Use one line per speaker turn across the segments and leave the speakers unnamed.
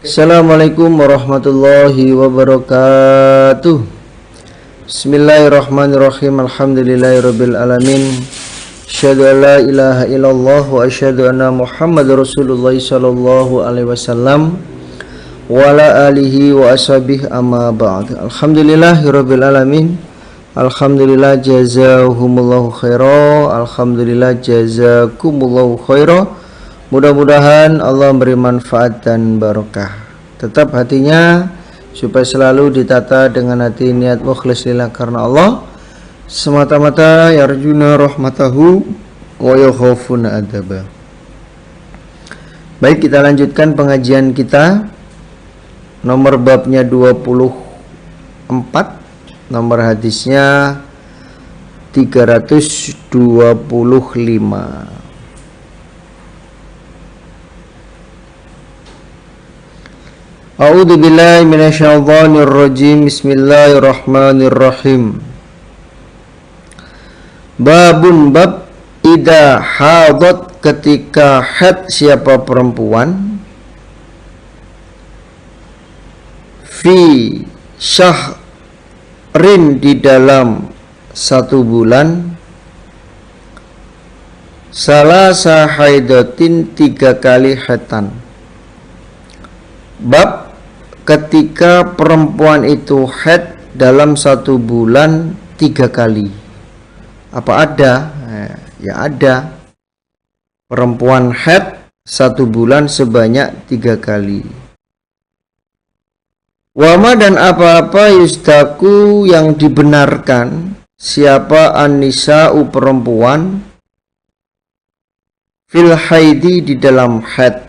Assalamualaikum warahmatullahi wabarakatuh. Bismillahirrahmanirrahim. Alhamdulillahirabbil alamin. Asyhadu an la ilaha illallah wa asyhadu anna Muhammadar Rasulullah sallallahu alaihi wasallam wa ala alihi wa ashabihi amma ba'd. Alhamdulillahirabbil alamin. Alhamdulillah jazahumullahu khairan. Alhamdulillah jazakumullahu khairan. Mudah-mudahan Allah beri manfaat dan barokah. Tetap hatinya supaya selalu ditata dengan hati niat mukhlis lillah karena Allah, semata-mata yarjuna rahmatahu wa yakhafuna adzaba. Baik, kita lanjutkan pengajian kita. Nomor babnya 24, nomor hadisnya 325. A'udzu billahi minasyaitonir rajim. Bismillahirrahmanirrahim. Babun bab idza hadat, ketika haid siapa perempuan, fi syahrin di dalam 1 bulan, salasa haidatin 3 kali haitan. Bab ketika perempuan itu haid dalam 1 bulan 3 kali. Apa ada? Ya ada. Perempuan haid 1 bulan sebanyak 3 kali. Wama dan apa-apa yusdaku yang dibenarkan, siapa an-nisa'u perempuan, fil haidi di dalam haid,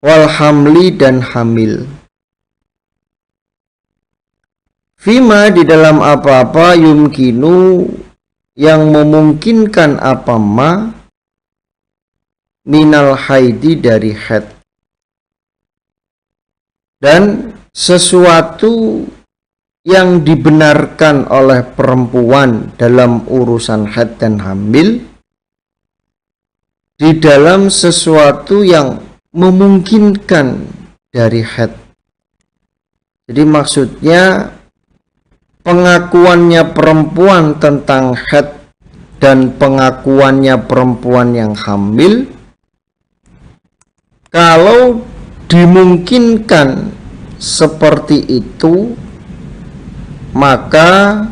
wal hamli dan hamil. Fima di dalam apa-apa yumkinu yang memungkinkan apa ma, minal haidi dari haid, dan sesuatu yang dibenarkan oleh perempuan dalam urusan haid dan hamil, di dalam sesuatu yang memungkinkan dari haid. Jadi maksudnya pengakuannya perempuan tentang haid dan pengakuannya perempuan yang hamil, kalau dimungkinkan seperti itu, maka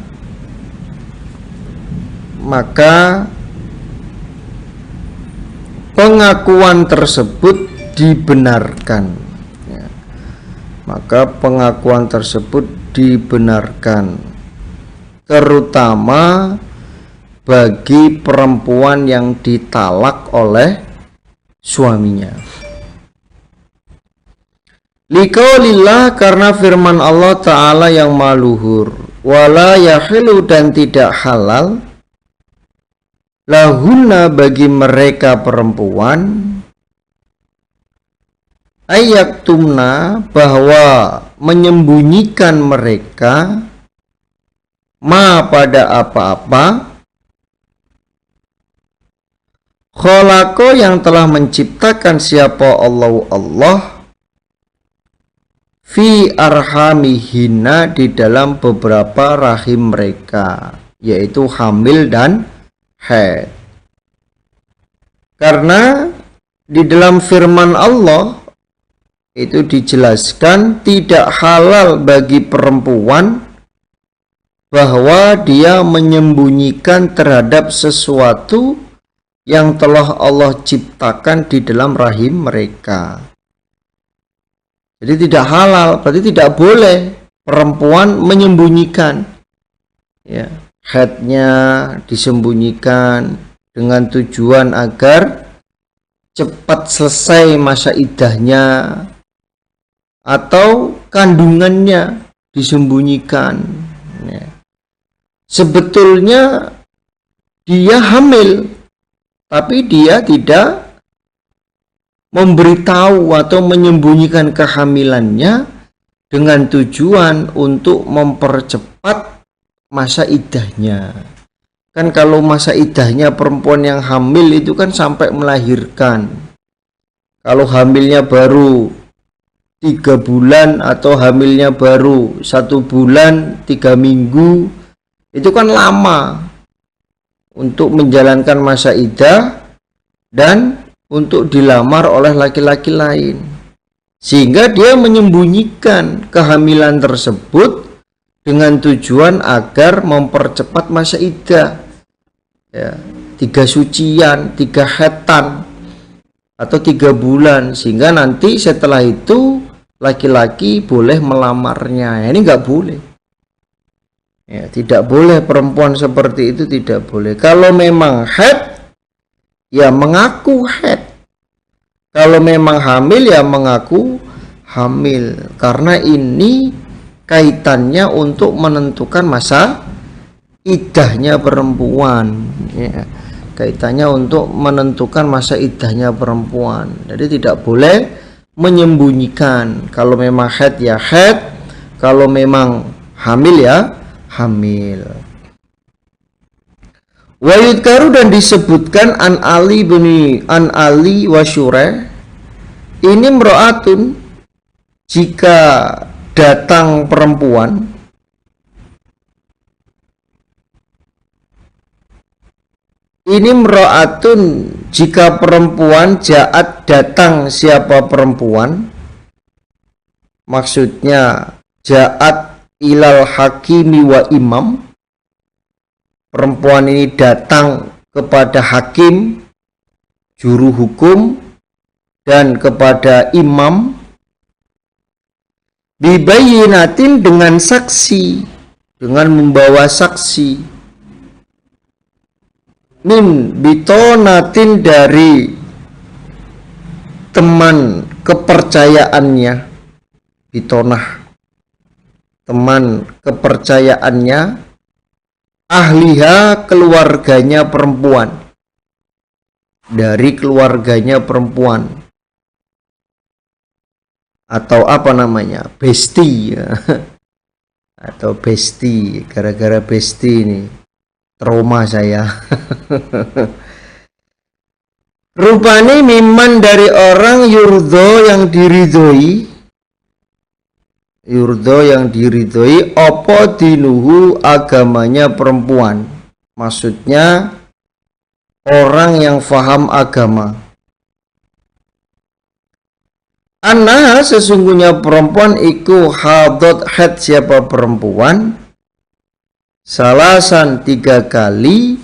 pengakuan tersebut dibenarkan, ya. Maka pengakuan tersebut dibenarkan, terutama bagi perempuan yang ditalak oleh suaminya. Liqaulillah, karena firman Allah Ta'ala yang maluhur, wala yahilu dan tidak halal, lahunna bagi mereka perempuan, ayaktumna bahwa menyembunyikan mereka, ma pada apa-apa, kholaqo yang telah menciptakan siapa Allah fi arhamihina di dalam beberapa rahim mereka, yaitu hamil dan haid. Karena di dalam firman Allah itu dijelaskan tidak halal bagi perempuan bahwa dia menyembunyikan terhadap sesuatu yang telah Allah ciptakan di dalam rahim mereka. Jadi tidak halal, berarti tidak boleh perempuan menyembunyikan, ya, haidnya disembunyikan dengan tujuan agar cepat selesai masa iddahnya, atau kandungannya disembunyikan, ya. Sebetulnya dia hamil, tapi dia tidak memberitahu atau menyembunyikan kehamilannya dengan tujuan untuk mempercepat masa iddahnya. Kan kalau masa iddahnya perempuan yang hamil itu kan sampai melahirkan. Kalau hamilnya baru 3 bulan atau hamilnya baru 1 bulan 3 minggu, itu kan lama untuk menjalankan masa iddah dan untuk dilamar oleh laki-laki lain, sehingga dia menyembunyikan kehamilan tersebut dengan tujuan agar mempercepat masa iddah, ya, 3 sucian, 3 haitan atau 3 bulan, sehingga nanti setelah itu laki-laki boleh melamarnya. Ini nggak boleh, ya, tidak boleh. Perempuan seperti itu tidak boleh. Kalau memang haid, ya mengaku haid. Kalau memang hamil, ya mengaku hamil, karena ini kaitannya untuk menentukan masa iddahnya perempuan, ya. Kaitannya untuk menentukan masa iddahnya perempuan. Jadi tidak boleh menyembunyikan. Kalau memang haid ya haid, kalau memang hamil ya hamil. Wa yudkaru, dan disebutkan an Ali wa Syureh, ini mro'atun, jika datang perempuan, ini mro'atun, jika perempuan, ja'at, datang siapa perempuan, maksudnya ja'at ilal hakimi wa imam, perempuan ini datang kepada hakim, juru hukum, dan kepada imam, bibayinatin, dengan saksi, dengan membawa saksi, min bitonatin, dari teman kepercayaannya, bitonah, teman kepercayaannya, ahliha, keluarganya perempuan, dari keluarganya perempuan, atau apa namanya, besti, ya. Atau besti, gara-gara besti ini trauma saya. Rupane miman, dari orang, yurdo, yang diridhoi, yurdo, yang diridhoi, opo dinuhu, agamanya perempuan, maksudnya orang yang faham agama. Anna, sesungguhnya perempuan iku hadot, haid siapa perempuan, salasan, 3 kali,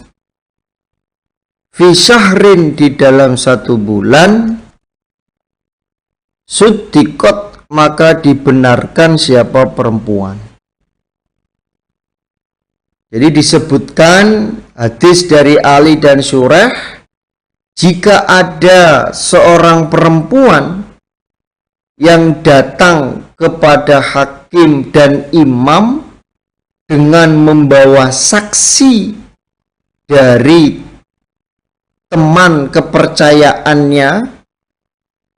fi syahrin, di dalam 1 bulan, suddikot, maka dibenarkan siapa perempuan. Jadi disebutkan hadis dari Ali dan Syureh, jika ada seorang perempuan yang datang kepada hakim dan imam dengan membawa saksi dari teman kepercayaannya,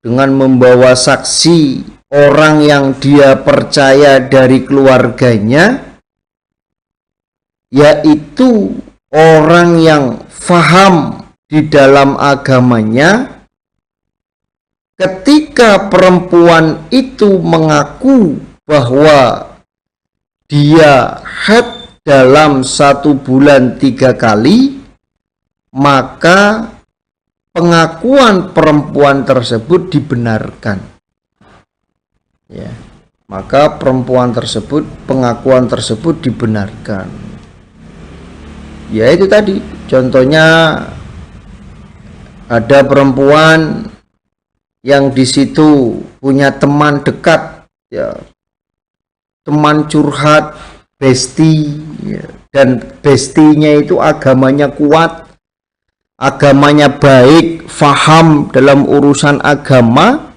dengan membawa saksi orang yang dia percaya dari keluarganya, yaitu orang yang faham di dalam agamanya, ketika perempuan itu mengaku bahwa dia haid dalam 1 bulan 3 kali, maka pengakuan perempuan tersebut dibenarkan. Ya, maka pengakuan tersebut dibenarkan. Ya, itu tadi contohnya, ada perempuan yang di situ punya teman dekat, ya, teman curhat, besti, ya, dan bestinya itu agamanya kuat, agamanya baik, faham dalam urusan agama,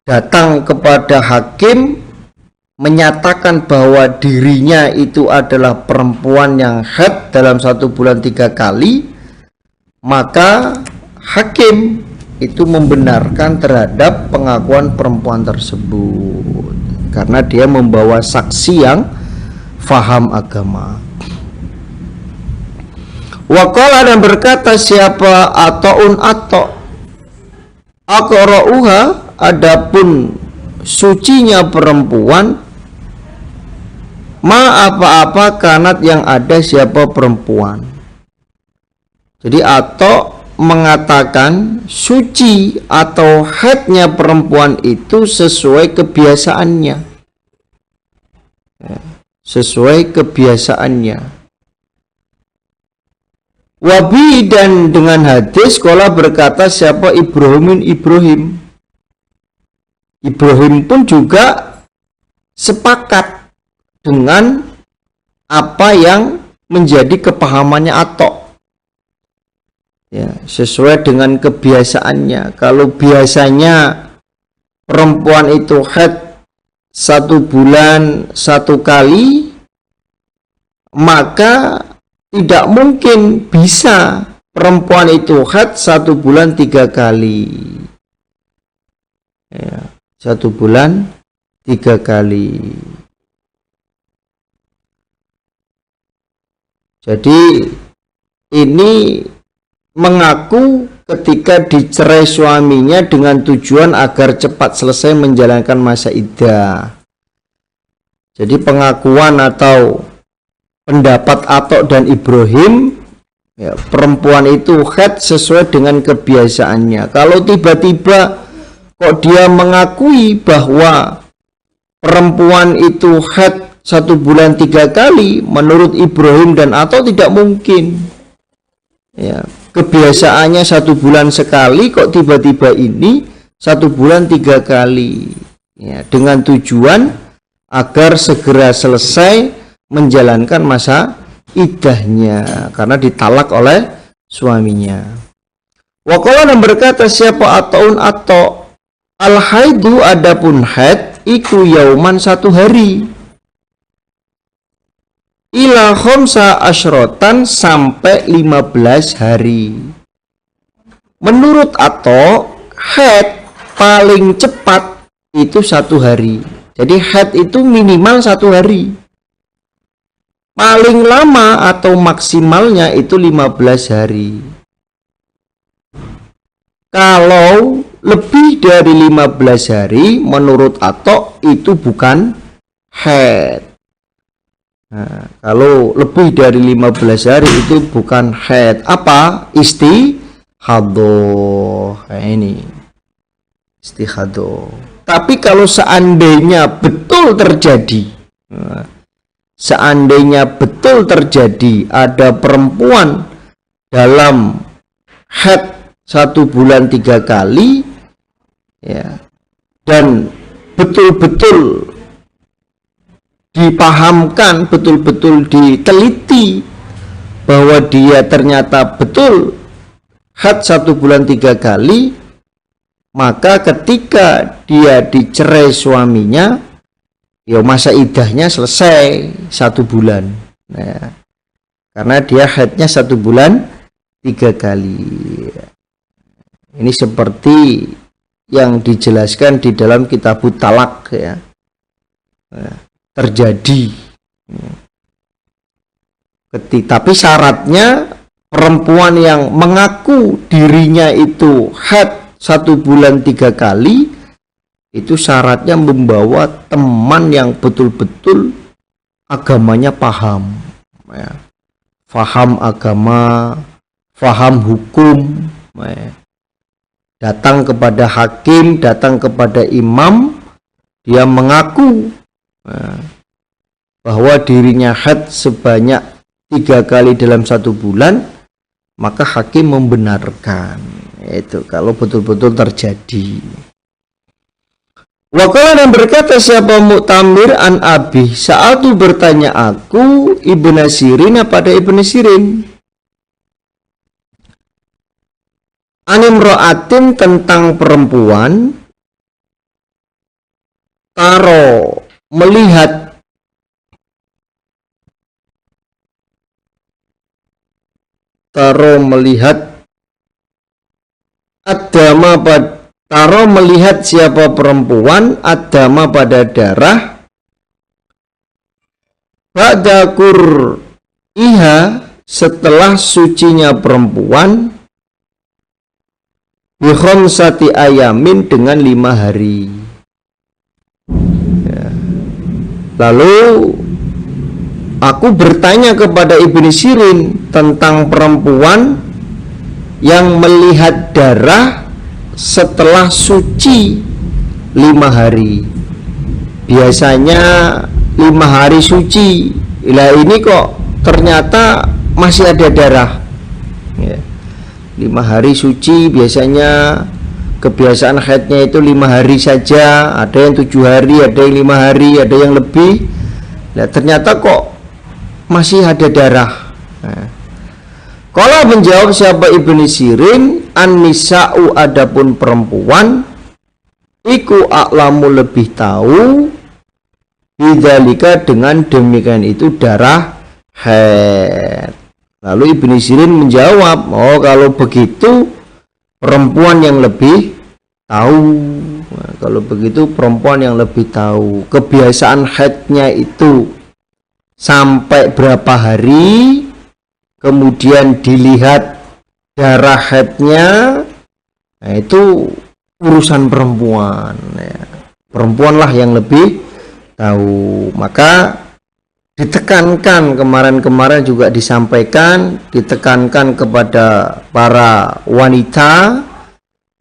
datang kepada hakim menyatakan bahwa dirinya itu adalah perempuan yang haid dalam 1 bulan 3 kali, maka hakim itu membenarkan terhadap pengakuan perempuan tersebut karena dia membawa saksi yang faham agama. Waqala, dan berkata siapa Ata'un, aqra'uha, adapun sucinya perempuan, ma apa-apa kanat yang ada siapa perempuan. Jadi atau mengatakan suci atau haidnya perempuan itu sesuai kebiasaannya, sesuai kebiasaannya. Wabi, dan dengan hadis sekolah berkata siapa Ibrahim pun juga sepakat dengan apa yang menjadi kepahamannya Atok, ya, sesuai dengan kebiasaannya. Kalau biasanya perempuan itu haid 1 bulan 1 kali, maka tidak mungkin bisa perempuan itu haid 1 bulan 3 kali, ya, 1 bulan 3 kali. Jadi ini mengaku ketika dicerai suaminya dengan tujuan agar cepat selesai menjalankan masa iddah. Jadi pengakuan atau pendapat Atok dan Ibrahim, ya, perempuan itu haid sesuai dengan kebiasaannya. Kalau tiba-tiba kok dia mengakui bahwa perempuan itu haid 1 bulan 3 kali, menurut Ibrahim dan Atok tidak mungkin. Ya, kebiasaannya 1 bulan sekali, kok tiba-tiba ini 1 bulan 3 kali, ya, dengan tujuan agar segera selesai menjalankan masa iddahnya karena ditalak oleh suaminya. Waqala, dan berkata siapa Ata'un Atok, al haidu, adapun haid iku yauman 1 hari, ila khomsa asyrotan, sampai 15 hari. Menurut Atok, haid paling cepat itu 1 hari. Jadi haid itu minimal 1 hari. Paling lama atau maksimalnya itu 15 hari. Kalau lebih dari 15 hari, menurut Atok itu bukan haid. Nah, kalau lebih dari 15 hari itu bukan haid. Apa? Istihadhah. Nah, ini istihadhah. Tapi kalau seandainya betul terjadi, seandainya betul terjadi ada perempuan dalam haid 1 bulan 3 kali, ya, dan betul-betul dipahamkan, betul-betul diteliti bahwa dia ternyata betul haid 1 bulan 3 kali, maka ketika dia dicerai suaminya, ya masa iddahnya selesai 1 bulan. Nah, karena dia haidnya 1 bulan 3 kali. Ini seperti yang dijelaskan di dalam Kitabut Talak, ya. Nah, terjadi. Tapi syaratnya perempuan yang mengaku dirinya itu haid 1 bulan 3 kali, itu syaratnya membawa teman yang betul-betul agamanya paham, ya. Paham agama, paham hukum, ya. Datang kepada hakim, datang kepada imam, dia mengaku, ya, bahwa dirinya haid sebanyak 3 kali dalam 1 bulan, maka hakim membenarkan. Itu kalau betul-betul terjadi. Waqala, dan berkata siapa Mu'tamir an Abi, saat itu bertanya aku Ibnu Sirin pada Ibnu Sirin, animro'atin, tentang perempuan, taro melihat adama taro melihat siapa perempuan adama pada darah, ba'dakur iha, setelah sucinya perempuan, bi khamsati ayamin dengan 5 hari. Ya. Lalu aku bertanya kepada Ibnu Sirin tentang perempuan yang melihat darah setelah suci 5 hari. Biasanya 5 hari suci, lah ini kok ternyata masih ada darah. Ya. 5 hari suci, biasanya kebiasaan haidnya itu 5 hari saja, ada yang 7 hari, ada yang 5 hari, ada yang lebih. Nah, ternyata kok masih ada darah. Nah, kalau menjawab siapa Ibnu Sirin, an-nisa'u adapun perempuan, iku a'lamu lebih tahu, bidzalika dengan demikian itu darah haid. Lalu Ibnu Sirin menjawab, oh kalau begitu perempuan yang lebih tahu. Nah, kalau begitu perempuan yang lebih tahu kebiasaan haidnya itu sampai berapa hari, kemudian dilihat darah haidnya. Nah, itu urusan perempuan ya. Perempuanlah yang lebih tahu. Maka ditekankan, kemarin juga disampaikan, ditekankan kepada para wanita,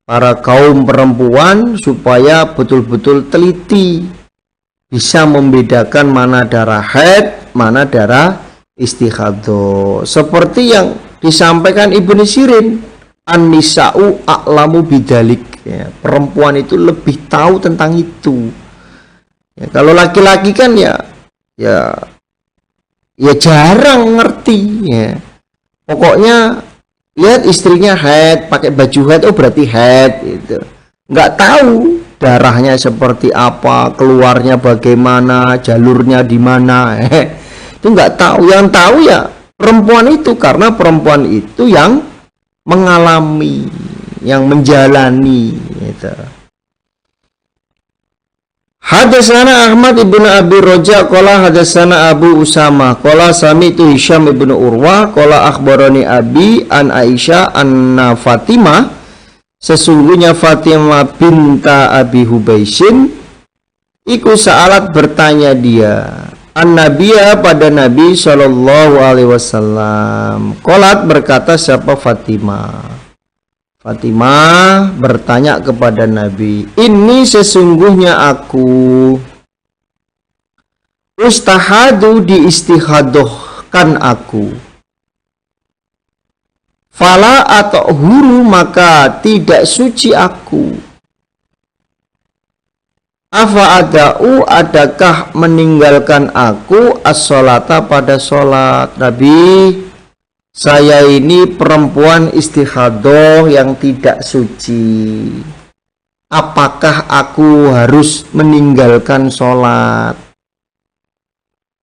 para kaum perempuan supaya betul-betul teliti, bisa membedakan mana darah haid, mana darah istighadah. Seperti yang disampaikan Ibnu Sirin, an-nisa'u a'lamu bidzalik. Ya, perempuan itu lebih tahu tentang itu. Ya, kalau laki-laki kan ya jarang ngerti ya. Pokoknya lihat istrinya haid, pakai baju haid, oh berarti haid gitu. Nggak tahu darahnya seperti apa, keluarnya bagaimana, jalurnya di mana. Itu nggak tahu. Yang tahu ya perempuan itu, karena perempuan itu yang mengalami, yang menjalani gitu. Hadatsana Ahmad ibnu Abi Roja qala hadatsana Abu Usama qala sami'tu Hisham ibnu Urwah qala akhbarani Abi an Aisyah anna Fatimah, sesungguhnya Fatimah binta Abi Hubaisin iku sa'alat bertanya dia an Nabiya pada Nabi sallallahu alaihi wasallam. Qalat berkata siapa Fatimah? Fatimah bertanya kepada Nabi, ini sesungguhnya aku ustahadu diistihadohkan aku, fala atau huru maka tidak suci aku, afa ada'u adakah meninggalkan aku as-sholata pada sholat. Nabi, saya ini perempuan istihadoh yang tidak suci, apakah aku harus meninggalkan sholat?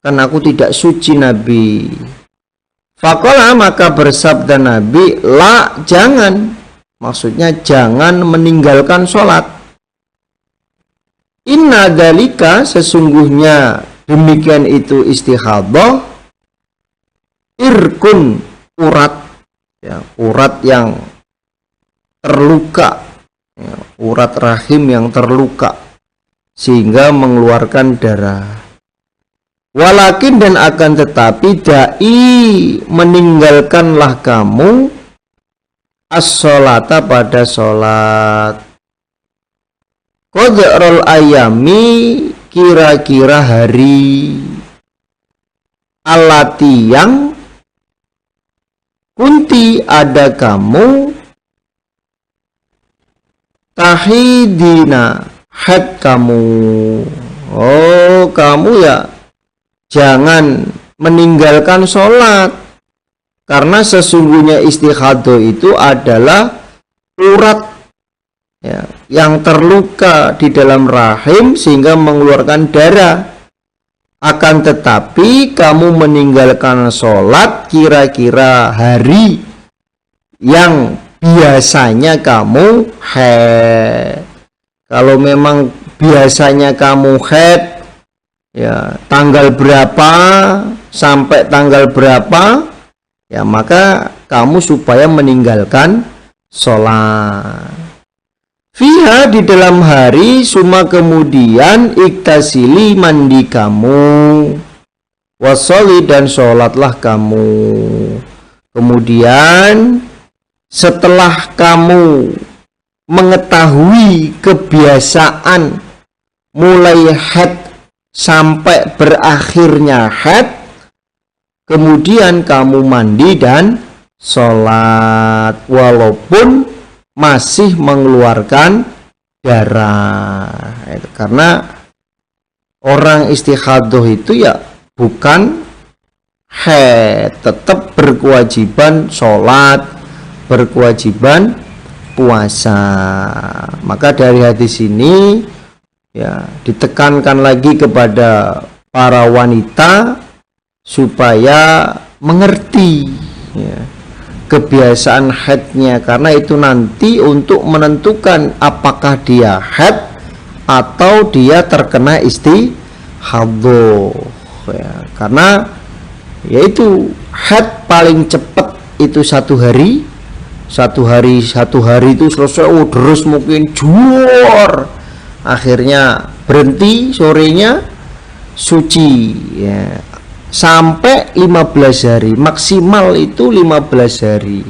Kan aku tidak suci Nabi. Faqala maka bersabda Nabi, la jangan, maksudnya jangan meninggalkan sholat. Inna dalika sesungguhnya demikian itu istihadoh, irkun urat ya, urat yang terluka ya, urat rahim yang terluka sehingga mengeluarkan darah. Walakin dan akan tetapi da'i meninggalkanlah kamu as-sholata pada sholat, qadrul ayami kira-kira hari, alati yang kunti ada kamu tahidina haid kamu. Oh kamu ya jangan meninggalkan sholat, karena sesungguhnya istihadoh itu adalah urat ya, yang terluka di dalam rahim sehingga mengeluarkan darah. Akan tetapi kamu meninggalkan sholat kira-kira hari yang biasanya kamu haid. Kalau memang biasanya kamu haid ya tanggal berapa sampai tanggal berapa, ya maka kamu supaya meninggalkan sholat. Fiha di dalam hari, suma kemudian iktasili mandi kamu, wasoli dan sholatlah kamu. Kemudian setelah kamu mengetahui kebiasaan mulai haid sampai berakhirnya haid, kemudian kamu mandi dan sholat walaupun masih mengeluarkan darah. Karena orang istikhadah itu ya bukan haid, tetap berkewajiban sholat, berkewajiban puasa. Maka dari hadis ini ya ditekankan lagi kepada para wanita supaya mengerti ya kebiasaan haidnya, karena itu nanti untuk menentukan apakah dia haid atau dia terkena istikhadah ya. Karena yaitu haid paling cepat itu satu hari itu selesai, terus mungkin juar, akhirnya berhenti sorenya suci ya. Sampai 15 hari, maksimal itu 15 hari.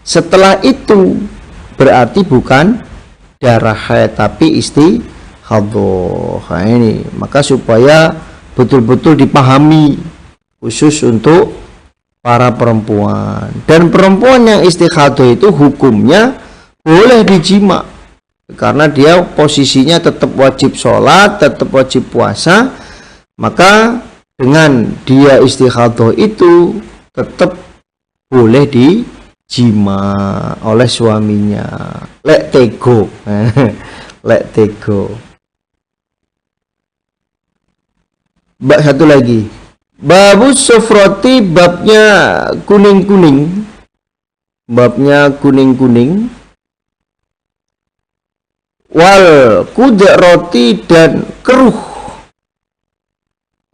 Setelah itu berarti bukan darah haid tapi istikhadah. Nah, ini maka supaya betul-betul dipahami khusus untuk para perempuan. Dan perempuan yang istikhadah itu hukumnya boleh dijima, karena dia posisinya tetap wajib sholat, tetap wajib puasa. Maka dengan dia istikhadah itu tetap boleh dijima oleh suaminya. Lek tego. Lek tego. Bab satu lagi. Babus sufrati, babnya kuning-kuning. Babnya kuning-kuning. Wal kudrati dan keruh.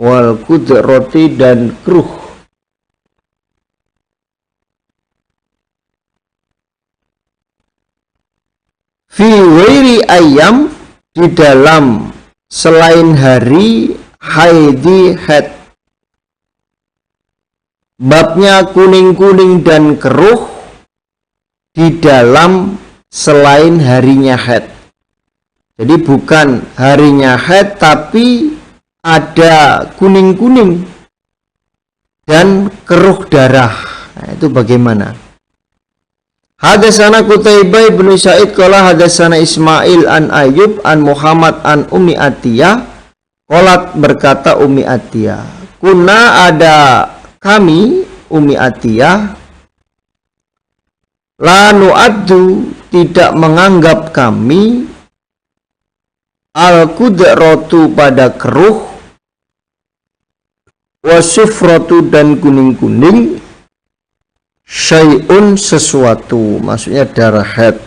Wal kudrati dan keruh. Fi wairi ayam, di dalam selain hari haidi haid. Babnya kuning-kuning dan keruh di dalam selain harinya haid. Jadi bukan harinya haid tapi ada kuning-kuning dan keruh darah. Nah, itu bagaimana? Hadatsana Qutaibah bin Sa'id qala hadatsana Ismail an Ayyub an Muhammad an Ummi Atiyah qalat, berkata Ummi Atiyah, kuna ada kami Ummi Atiyah la nu'addu, tidak menganggap kami al-kudratu pada keruh, wasufratu dan kuning-kuning, syai'un sesuatu, maksudnya darah haid.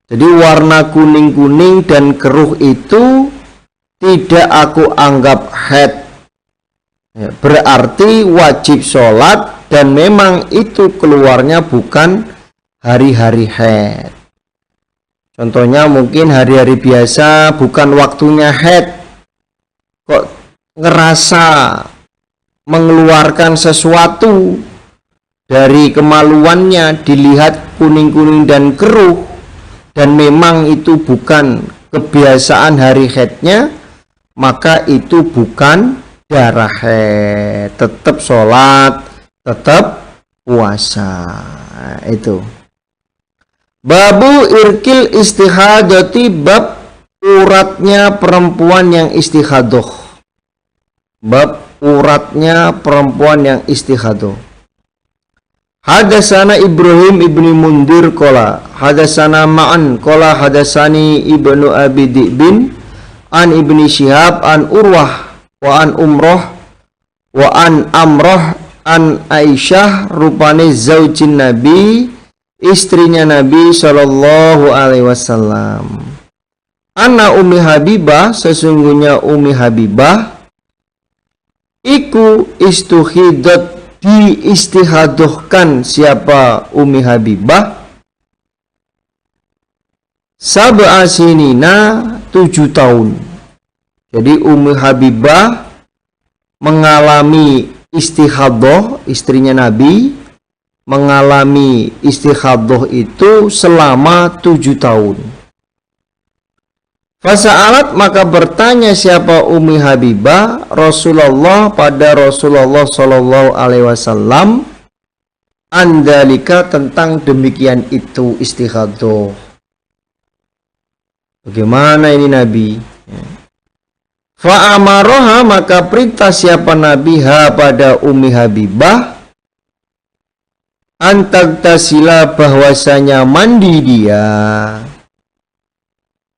Jadi warna kuning-kuning dan keruh itu tidak aku anggap haid ya, berarti wajib sholat, dan memang itu keluarnya bukan hari-hari haid. Contohnya mungkin hari-hari biasa bukan waktunya haid, kok ngerasa mengeluarkan sesuatu dari kemaluannya, dilihat kuning-kuning dan keruh, dan memang itu bukan kebiasaan hari haidnya, maka itu bukan darah haid, tetap sholat, tetap puasa. Nah, itu babu irkil istihadati, bab uratnya perempuan yang istikhadah. Bab uratnya perempuan yang istikhadah. Hadatsana Ibrahim ibni Mundir qala hadatsana Ma'an qala hadatsani Ibnu Abi Dhi'bin an Ibni Syihab an Urwah wa an Umrah wa an Amrah an Aisyah, rupane zaujin Nabi, istrinya Nabi sallallahu alaihi wasallam. Anna Ummi Habibah, sesungguhnya Ummi Habibah iku istuhidat, diistihadahkan. Siapa Ummi Habibah? sab'a sinina 7 tahun. Jadi Ummu Habibah mengalami istighadah, istrinya Nabi mengalami istighadah itu selama 7 tahun. Fasa'alat, maka bertanya siapa Ummu Habibah Rasulullah pada Rasulullah sallallahu alaihi wasallam andalika, tentang demikian itu istighadah. Bagaimana ini Nabi? Fa'amaroha, maka perintah siapa Nabi ha pada Ummi Habibah antagtasila, bahwasanya mandi dia.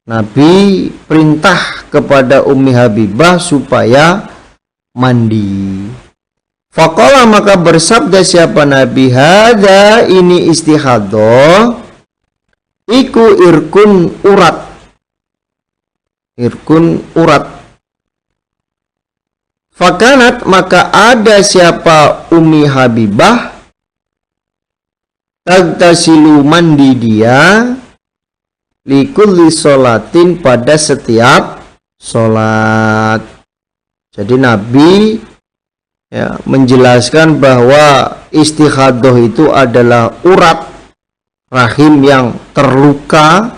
Nabi perintah kepada Ummi Habibah supaya mandi. Faqala, maka bersabda siapa Nabi, hadza, ini istihadah, iku irkun urat. Irkun urat. Fakanat, maka ada siapa Ummi Habibah tagtasilu, mandi dia likulli sholatin, pada setiap sholat. Jadi Nabi menjelaskan bahwa istighadah itu adalah urat rahim yang terluka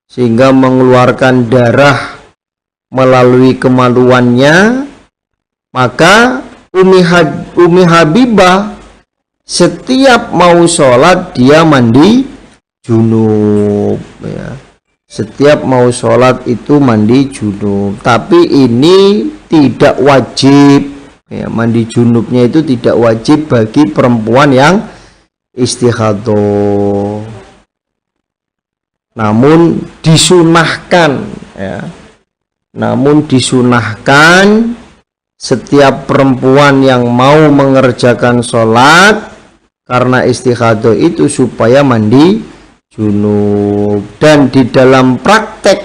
sehingga mengeluarkan darah melalui kemaluannya. Maka Ummi Habibah setiap mau sholat dia mandi junub, ya. Setiap mau sholat itu mandi junub, tapi ini tidak wajib, ya. Mandi junubnya itu tidak wajib bagi perempuan yang istighadah, namun disunahkan, ya. Namun disunahkan setiap perempuan yang mau mengerjakan sholat karena istighadah itu supaya mandi junub. Dan di dalam praktek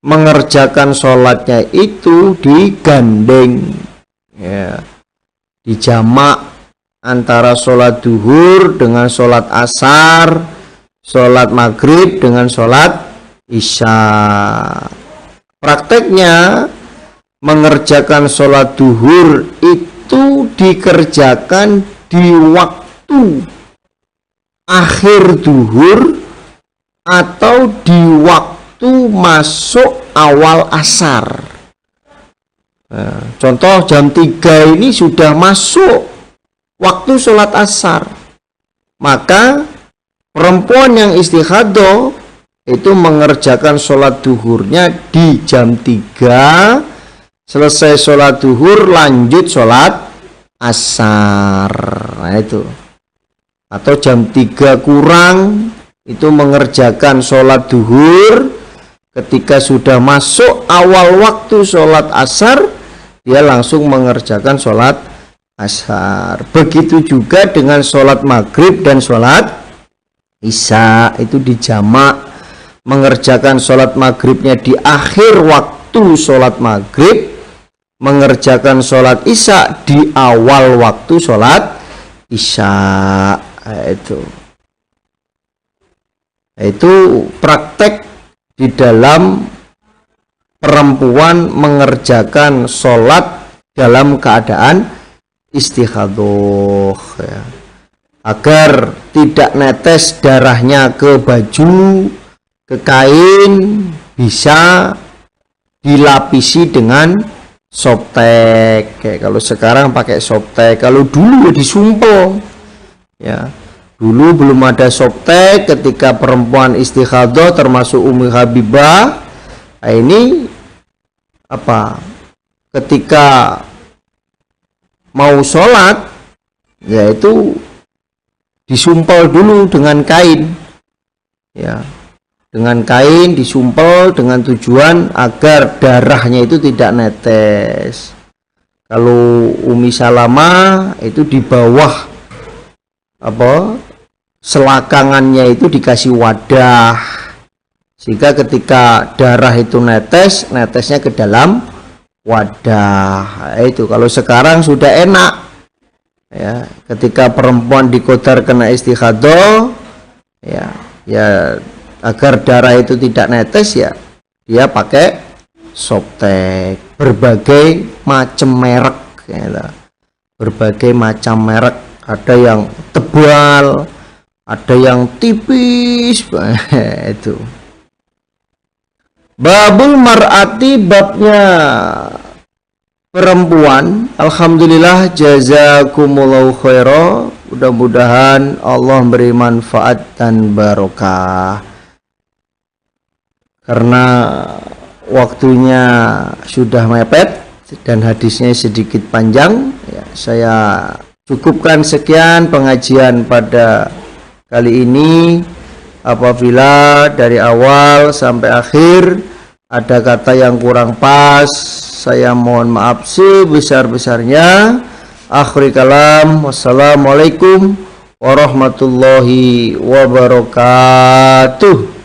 mengerjakan sholatnya itu digandeng, ya, dijamak antara sholat duhur dengan sholat asar, sholat maghrib dengan sholat isya. Prakteknya mengerjakan sholat duhur itu dikerjakan di waktu akhir duhur atau di waktu masuk awal asar. Nah, contoh jam 3 ini sudah masuk waktu sholat asar, maka perempuan yang istighadah itu mengerjakan sholat duhurnya di jam 3. Selesai sholat duhur lanjut sholat asar. Nah itu. Atau jam 3 kurang itu mengerjakan sholat duhur. Ketika sudah masuk awal waktu sholat asar, dia langsung mengerjakan sholat asar. Begitu juga dengan sholat maghrib dan sholat isya, itu dijamak. Mengerjakan sholat maghribnya di akhir waktu sholat maghrib, mengerjakan sholat isya di awal waktu sholat isya. Itu praktek di dalam perempuan mengerjakan sholat dalam keadaan istighadah, ya. Agar tidak netes darahnya ke baju, ke kain, bisa dilapisi dengan softtek. Kayak kalau sekarang pakai softtek, kalau dulu disumpel, ya. Dulu belum ada softtek, ketika perempuan istighadah termasuk Ummu Habibah, nah ini apa? Ketika mau sholat, yaitu disumpel dulu dengan kain, ya. Dengan kain disumpel dengan tujuan agar darahnya itu tidak netes. Kalau Ummi Salamah itu di bawah selakangannya itu dikasih wadah, sehingga ketika darah itu netes, netesnya ke dalam wadah. Itu kalau sekarang sudah enak, ya. Ketika perempuan dikodar kena istighadah, ya agar darah itu tidak netes ya dia pakai Softtek berbagai macam merek gitu. Berbagai macam merek, ada yang tebal, ada yang tipis itu. Babul mar'ati, babnya perempuan. Alhamdulillah, jazakumullahu khaira. Mudah-mudahan Allah beri manfaat dan barokah. Karena waktunya sudah mepet dan hadisnya sedikit panjang ya, saya cukupkan sekian pengajian pada kali ini. Apabila dari awal sampai akhir ada kata yang kurang pas, saya mohon maaf sebesar-besarnya. Akhir kalam, wassalamualaikum warahmatullahi wabarakatuh.